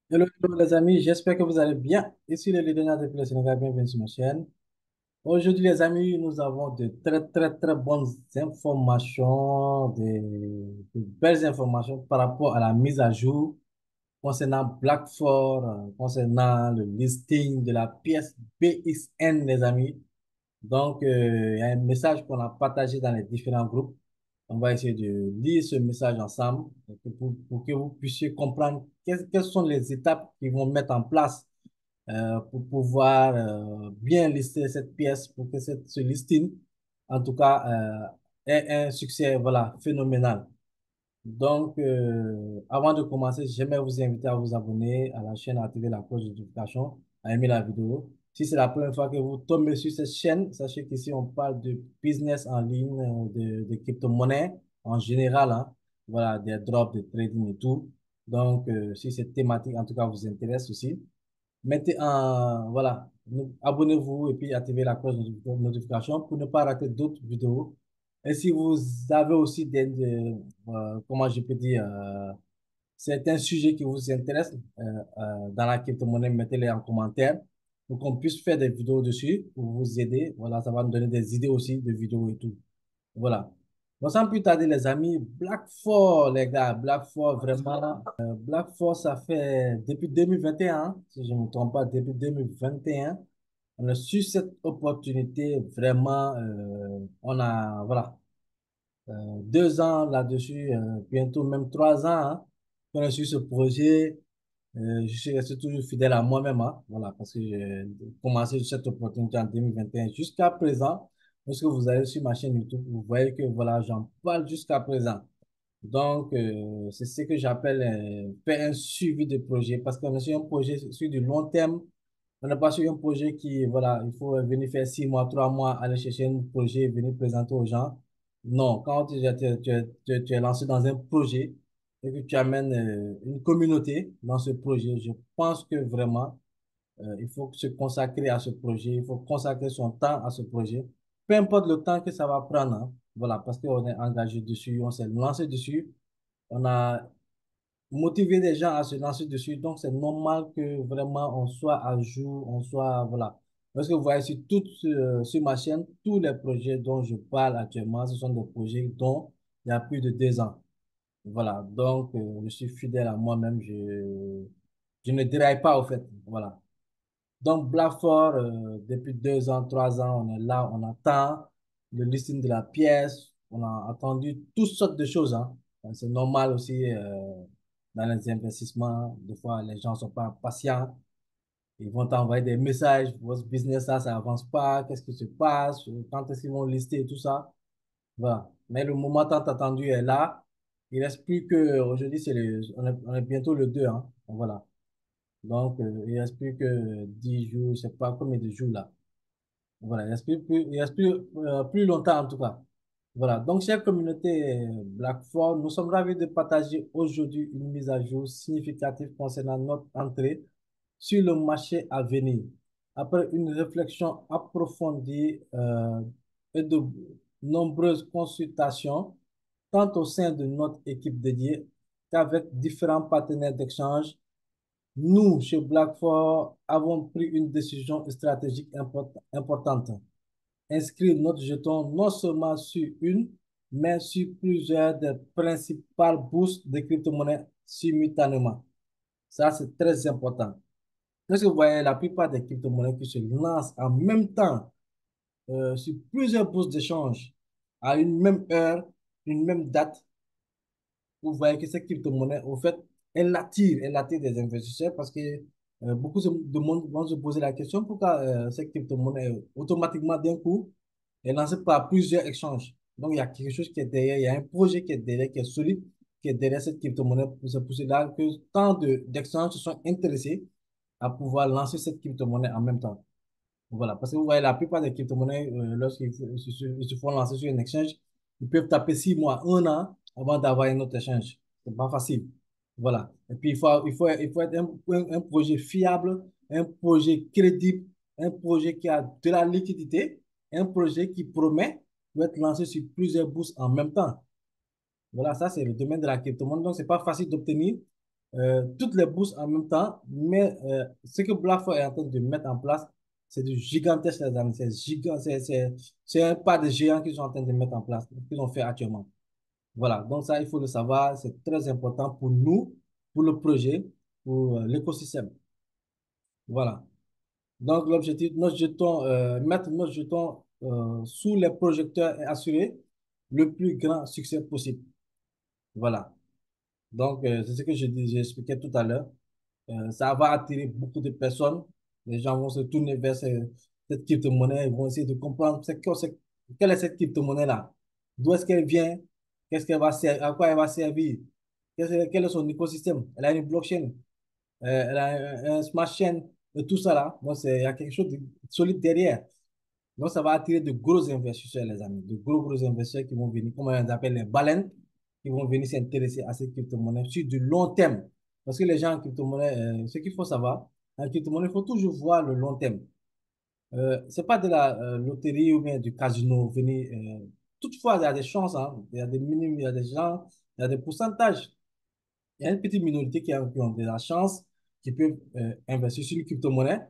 Hello, hello, les amis, j'espère que vous allez bien. Ici le leader de le Sénégal, bienvenue sur ma chaîne. Aujourd'hui, les amis, nous avons de très, très, très bonnes informations, de belles informations par rapport à la mise à jour concernant Blackford, concernant le listing de la pièce BXN, les amis. Donc, il y a un message qu'on a partagé dans les différents groupes. On va essayer de lire ce message ensemble pour que vous puissiez comprendre quelles sont les étapes qu'ils vont mettre en place pour pouvoir bien lister cette pièce, pour que ce listing, en tout cas, ait un succès voilà, phénoménal. Donc, avant de commencer, j'aimerais vous inviter à vous abonner à la chaîne, à activer la cloche de notification, à aimer la vidéo. Si c'est la première fois que vous tombez sur cette chaîne, sachez qu'ici, on parle de business en ligne, de crypto-monnaie en général, hein. Voilà, des drops, de trading et tout. Donc, si cette thématique, en tout cas, vous intéresse aussi, mettez en, voilà, abonnez-vous et puis activez la cloche de notification pour ne pas rater d'autres vidéos. Et si vous avez aussi comment je peux dire, certains sujets qui vous intéressent dans la crypto-monnaie, mettez-les en commentaire pour qu'on puisse faire des vidéos dessus pour vous aider. Voilà, ça va nous donner des idées aussi de vidéos et tout. Voilà. Bon, sans plus tarder, les amis, Black 4, les gars, Black 4, vraiment, Black 4, ça fait depuis 2021, si je ne me trompe pas, depuis 2021, on a su cette opportunité, vraiment, on a, voilà, 2 ans là-dessus, bientôt même 3 ans, hein, qu'on a su ce projet. Je suis resté toujours fidèle à moi-même, hein, voilà, parce que j'ai commencé cette opportunité en 2021 jusqu'à présent. Lorsque vous allez sur ma chaîne YouTube, vous voyez que voilà, j'en parle jusqu'à présent. Donc, c'est ce que j'appelle faire un suivi de projet parce qu'on est sur un projet sur du long terme. On n'est pas sur un projet qui, voilà, il faut venir faire 6 mois, 3 mois, aller chercher un projet, venir présenter aux gens. Non, quand tu es lancé dans un projet et que tu amènes une communauté dans ce projet, je pense que vraiment, il faut se consacrer à ce projet, il faut consacrer son temps à ce projet, peu importe le temps que ça va prendre, hein. Voilà, parce qu'on est engagé dessus, on s'est lancé dessus, on a motivé des gens à se lancer dessus, donc c'est normal que vraiment on soit à jour, on soit, voilà. Parce que vous voyez sur ma chaîne, tous les projets dont je parle actuellement, ce sont des projets dont il y a plus de 2 ans. Voilà, donc je suis fidèle à moi-même, je ne déraille pas au fait, voilà. Donc, Blafort, depuis 2 ans, 3 ans, on est là, on attend le listing de la pièce, on a attendu toutes sortes de choses, hein. C'est normal aussi dans les investissements. Des fois, les gens ne sont pas patients. Ils vont t'envoyer des messages, votre business, ça avance pas, qu'est-ce qui se passe, quand est-ce qu'ils vont lister et tout ça. Voilà. Mais le moment tant attendu est là. Il reste plus que, aujourd'hui, on est bientôt le 2, hein. Voilà. Donc, il reste plus que 10 jours, je sais pas combien de jours là. Voilà, il reste plus longtemps en tout cas. Voilà, donc chère communauté Blackford, nous sommes ravis de partager aujourd'hui une mise à jour significative concernant notre entrée sur le marché à venir. Après une réflexion approfondie et de nombreuses consultations, tant au sein de notre équipe dédiée qu'avec différents partenaires d'échange, nous, chez Blackford, avons pris une décision stratégique importante. Inscrire notre jeton non seulement sur une, mais sur plusieurs des principales bourses de crypto-monnaies simultanément. Ça, c'est très important. Parce que vous voyez, la plupart des crypto-monnaies qui se lancent en même temps sur plusieurs bourses d'échange à une même heure, une même date, vous voyez que cette crypto-monnaie, au fait, elle attire des investisseurs parce que beaucoup de monde vont se poser la question pourquoi cette crypto-monnaie, automatiquement, d'un coup, est lancée par plusieurs échanges. Donc, il y a quelque chose qui est derrière, il y a un projet qui est derrière, qui est solide, qui est derrière cette crypto-monnaie. C'est pour cela que tant d'échanges se sont intéressés à pouvoir lancer cette crypto-monnaie en même temps. Voilà, parce que vous voyez, la plupart des crypto-monnaies, ils se font lancer sur un exchange, ils peuvent taper 6 mois, un an avant d'avoir un autre échange. C'est pas facile. Voilà. Et puis, il faut être un projet fiable, un projet crédible, un projet qui a de la liquidité, un projet qui promet pour être lancé sur plusieurs bourses en même temps. Voilà, ça, c'est le domaine de la crypto-monnaie. Donc, c'est pas facile d'obtenir. toutes les bourses en même temps, mais ce que BlackRock est en train de mettre en place, c'est du gigantesque, les amis. C'est un pas de géant qu'ils sont en train de mettre en place, qu'ils ont fait actuellement. Voilà, donc ça, il faut le savoir, c'est très important pour nous, pour le projet, pour l'écosystème. Voilà. Donc, l'objectif, mettre notre jeton sous les projecteurs et assurer le plus grand succès possible. Voilà. Donc, c'est ce que j'ai expliqué tout à l'heure. Ça va attirer beaucoup de personnes. Les gens vont se tourner vers cette crypto-monnaie. Ils vont essayer de comprendre quelle est cette crypto-monnaie-là. D'où est-ce qu'elle vient? Qu'est-ce qu'elle va servir? À quoi elle va servir? Quel est son écosystème? Elle a une blockchain. Elle a un smart chain. Et tout ça là. Donc, il y a quelque chose de solide derrière. Donc, ça va attirer de gros investisseurs, les amis. De gros investisseurs qui vont venir, comme on les appelle les baleines, qui vont venir s'intéresser à ces crypto-monnaies sur du long terme. Parce que les gens en crypto-monnaie, ce qu'il faut savoir, en crypto-monnaie, il faut toujours voir le long terme. C'est pas de la loterie ou bien du casino. Venir, toutefois, il y a des chances, hein. Il y a des minimes, il y a des gens, il y a des pourcentages. Il y a une petite minorité qui ont de la chance, qui peuvent investir sur une crypto-monnaie.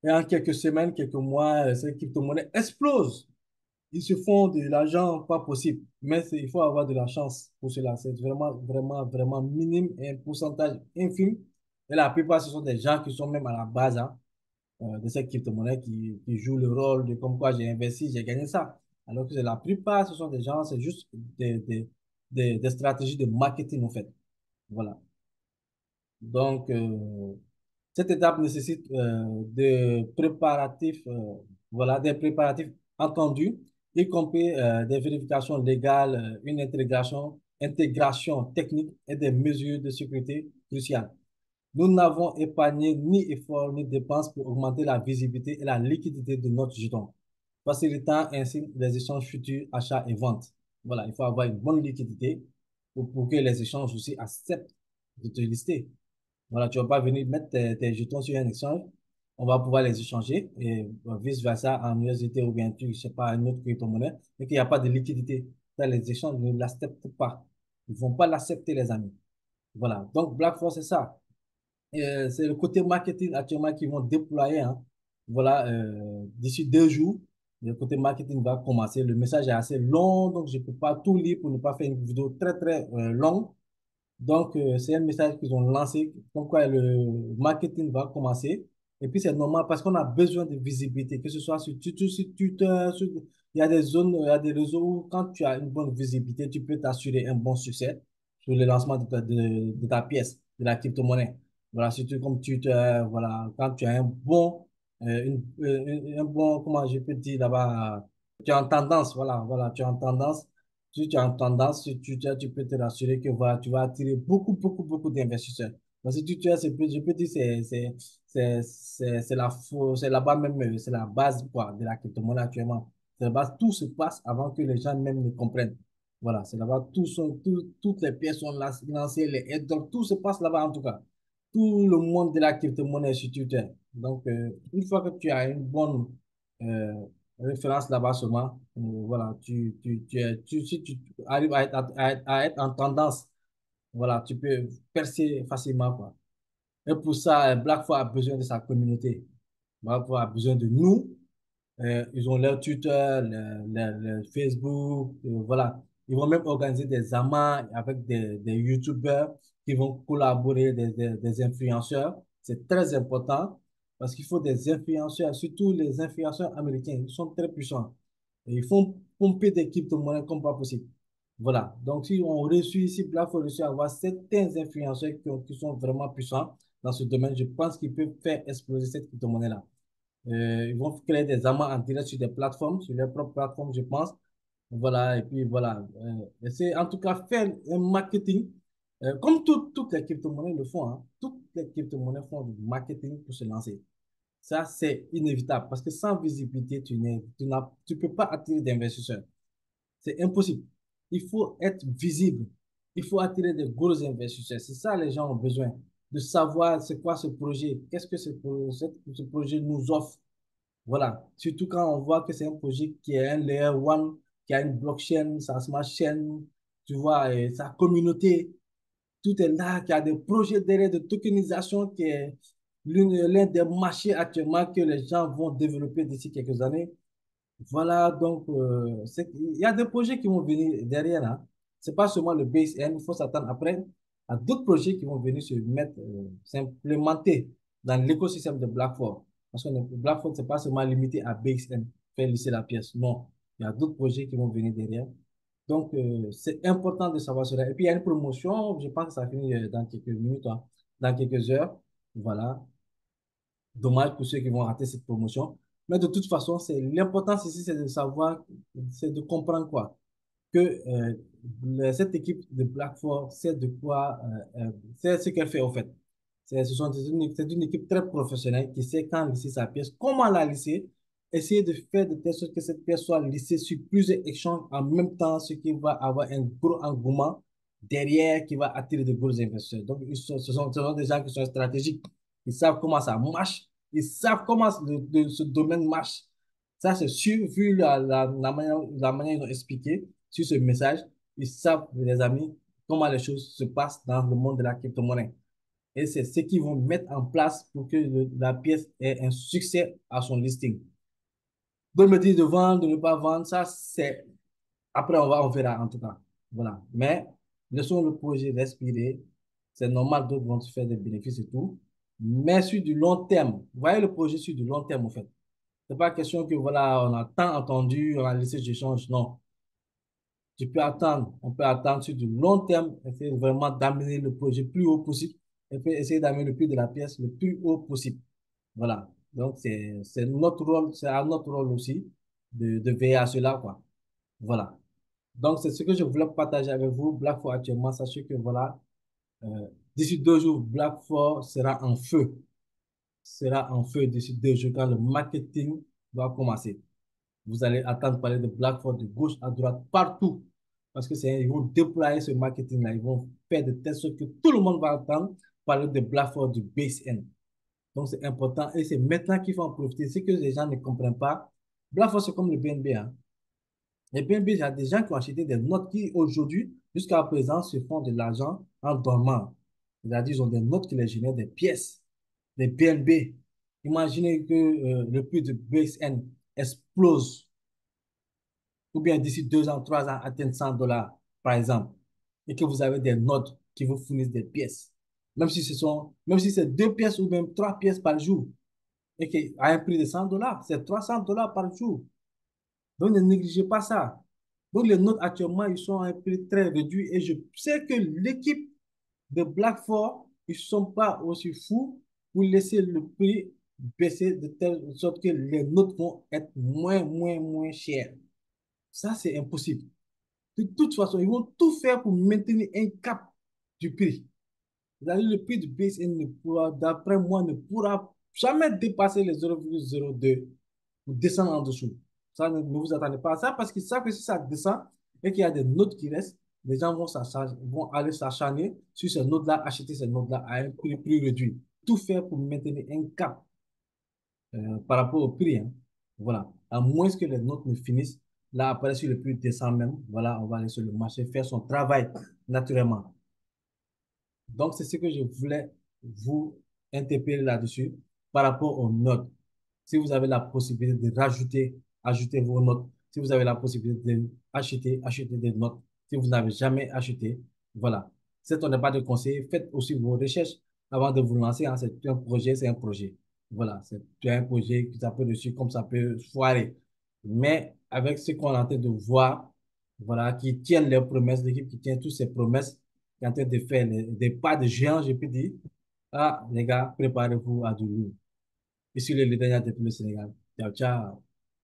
Et en quelques semaines, quelques mois, ces crypto-monnaies explosent. Ils se font de l'argent pas possible. Mais il faut avoir de la chance pour cela. C'est vraiment minime et un pourcentage infime. Et la plupart, ce sont des gens qui sont même à la base hein, de ces crypto-monnaies qui jouent le rôle de comme quoi j'ai investi, j'ai gagné ça. Alors que la plupart, ce sont des gens, c'est juste des stratégies de marketing, en fait. Voilà. Donc, cette étape nécessite des préparatifs entendus, y compris des vérifications légales, une intégration technique et des mesures de sécurité cruciales. Nous n'avons épargné ni efforts ni dépenses pour augmenter la visibilité et la liquidité de notre jeton, facilitant ainsi les échanges futurs, achats et ventes. Voilà, il faut avoir une bonne liquidité pour que les échanges aussi acceptent de te lister. Voilà, tu vas pas venir mettre tes jetons sur un échange. On va pouvoir les échanger et vice-versa en USDT ou bien tu, je sais pas, une autre crypto-monnaie, mais qu'il n'y a pas de liquidité. Ça, les échanges ne l'acceptent pas. Ils vont pas l'accepter, les amis. Voilà. Donc, BlackRock, c'est ça. C'est le côté marketing actuellement qu'ils vont déployer. Hein. Voilà, d'ici 2 jours, le côté marketing va commencer. Le message est assez long, donc je ne peux pas tout lire pour ne pas faire une vidéo très longue. Donc, c'est un message qu'ils ont lancé, comme quoi le marketing va commencer. Et puis, c'est normal parce qu'on a besoin de visibilité, que ce soit sur Twitter, il y a des zones, il y a des réseaux où quand tu as une bonne visibilité, tu peux t'assurer un bon succès sur le lancement de ta pièce, de la crypto-monnaie. Voilà, surtout comme Twitter, voilà, quand tu as un bon, comment je peux dire là-bas, tu es en tendance, voilà, tu es en tendance. Si tu as une tendance, si tu peux te rassurer que voilà, tu vas attirer beaucoup d'investisseurs. Parce que tu as, je peux dire, c'est là-bas même, c'est la base quoi, de la crypto-monnaie actuellement. C'est la base, tout se passe avant que les gens même ne comprennent. Voilà, c'est là-bas, toutes les pièces sont lancées, les airdrops, tout se passe là-bas en tout cas. Tout le monde de la crypto-monnaie est sur Twitter. Donc, une fois que tu as une bonne euh, référence là-bas seulement, voilà, si tu arrives à être en tendance, voilà, tu peux percer facilement, quoi. Et pour ça, BlackRock a besoin de sa communauté. BlackRock a besoin de nous ils ont leur Twitter, leur Facebook, voilà. Ils vont même organiser des amas avec des YouTubers qui vont collaborer, des influenceurs. C'est très important parce qu'il faut des influenceurs, surtout les influenceurs américains. Ils sont très puissants. Et ils font pomper des crypto-monnaies comme pas possible. Voilà. Donc, si on réussit ici, là, il faut réussir à avoir certains influenceurs qui sont vraiment puissants dans ce domaine. Je pense qu'ils peuvent faire exploser cette crypto-monnaie-là. Ils vont créer des amendes en direct sur des plateformes, sur leurs propres plateformes, je pense. Voilà, et puis voilà. C'est en tout cas faire un marketing, comme toutes les crypto-monnaies le font. Hein. Toutes les crypto-monnaies font du marketing pour se lancer. Ça, c'est inévitable parce que sans visibilité, tu peux pas attirer d'investisseurs. C'est impossible. Il faut être visible. Il faut attirer des gros investisseurs. C'est ça, les gens ont besoin de savoir c'est quoi ce projet, qu'est-ce que ce projet nous offre. Voilà. Surtout quand on voit que c'est un projet qui est un layer one, qui a une blockchain, sa smart chain, tu vois, et sa communauté. Tout est là, qu'il y a des projets derrière de tokenisation qui est l'un des marchés actuellement que les gens vont développer d'ici quelques années. Voilà, donc, il y a des projets qui vont venir derrière. Hein. Ce n'est pas seulement le BSN, il faut s'attendre après à d'autres projets qui vont venir se mettre, s'implémenter dans l'écosystème de Blackford. Parce que Blackford, ce n'est pas seulement limité à BSN, faire lisser la pièce. Non, il y a d'autres projets qui vont venir derrière. Donc, c'est important de savoir cela. Et puis, il y a une promotion, je pense que ça finit dans quelques minutes, hein, dans quelques heures. Voilà. Dommage pour ceux qui vont rater cette promotion. Mais de toute façon, c'est l'important ici, c'est de savoir, c'est de comprendre quoi? Que cette équipe de Black Force sait de quoi, c'est ce qu'elle fait au fait. C'est une équipe très professionnelle qui sait quand lisser sa pièce, comment la lisser, essayer de faire de telle sorte que cette pièce soit lissée sur plusieurs échanges en même temps, ce qui va avoir un gros engouement derrière qui va attirer de gros investisseurs. Donc, ce sont des gens qui sont stratégiques. Ils savent comment ça marche. Ils savent comment ce domaine marche. Ça, c'est sûr, vu la manière dont ils ont expliqué sur ce message, ils savent, les amis, comment les choses se passent dans le monde de la crypto-monnaie. Et c'est ce qu'ils vont mettre en place pour que la pièce ait un succès à son listing. Donc, me dire de vendre, de ne pas vendre, ça, c'est... Après, on verra en tout cas. Voilà. Mais, laissons le projet respirer. C'est normal, d'autres vont se faire des bénéfices et tout. Mais sur du long terme, vous voyez le projet sur du long terme, en fait. C'est pas question que, voilà, on a tant entendu, on a laissé d'échange. Non. Tu peux attendre, on peut attendre sur du long terme, essayer vraiment d'amener le projet plus haut possible et puis essayer d'amener le prix de la pièce le plus haut possible. Voilà. Donc, c'est notre rôle, c'est à notre rôle aussi de veiller à cela, quoi. Voilà. Donc, c'est ce que je voulais partager avec vous. Black Four actuellement, sachez que voilà, d'ici 2 jours, Black Four sera en feu. Sera en feu d'ici 2 jours quand le marketing va commencer. Vous allez attendre parler de Blackford de gauche à droite, partout. Parce que ils vont déployer ce marketing-là. Ils vont faire de telle sorte que tout le monde va attendre parler de Blackford du base end. Donc, c'est important. Et c'est maintenant qu'il faut en profiter. Ce que les gens ne comprennent pas, Blackford, c'est comme le BNB. Hein. Le BNB, il y a des gens qui ont acheté des notes qui, aujourd'hui, jusqu'à présent, se font de l'argent en dormant. C'est-à-dire, ils ont des notes qui les génèrent des pièces, des BNB. Imaginez que le prix de base end explose ou bien d'ici 2 ans, 3 ans, atteindre $100, par exemple, et que vous avez des notes qui vous fournissent des pièces, même si c'est 2 pièces ou même 3 pièces par jour, et qu'à un prix de $100, c'est $300 par jour. Donc, ne négligez pas ça. Donc, les notes actuellement, ils sont à un prix très réduit, et je sais que l'équipe de Blackford, ils ne sont pas aussi fous pour laisser le prix baisser de telle sorte que les notes vont être moins chères. Ça, c'est impossible. De toute façon, ils vont tout faire pour maintenir un cap du prix. C'est-à-dire le prix du BSN ne pourra, d'après moi, ne pourra jamais dépasser les 0,02 ou descendre en dessous. Ça, ne vous attendez pas à ça parce qu'ils savent que si ça descend et qu'il y a des notes qui restent, les gens vont aller s'acharner sur ces notes-là, acheter ces notes-là à un prix plus réduit. Tout faire pour maintenir un cap par rapport au prix. Hein. Voilà. À moins que les notes ne finissent. Là, après, si le prix descend même, voilà, on va aller sur le marché faire son travail naturellement. Donc, c'est ce que je voulais vous interpeller là-dessus par rapport aux notes. Si vous avez la possibilité de rajouter, ajouter vos notes. Si vous avez la possibilité d'acheter, acheter des notes. Si vous n'avez jamais acheté, voilà. Si on n'est pas de conseil, faites aussi vos recherches avant de vous lancer. Hein. C'est un projet, c'est un projet. Voilà, c'est un projet qui ça peut réussir comme ça peut foirer. Mais avec ce qu'on est en train de voir, voilà, qui tiennent leurs promesses, l'équipe qui tient toutes ses promesses, qui est en train de faire des pas de géant, je peux dire, ah, les gars, préparez-vous à du lourd. Ici, le leader depuis le Sénégal. Ciao, ciao.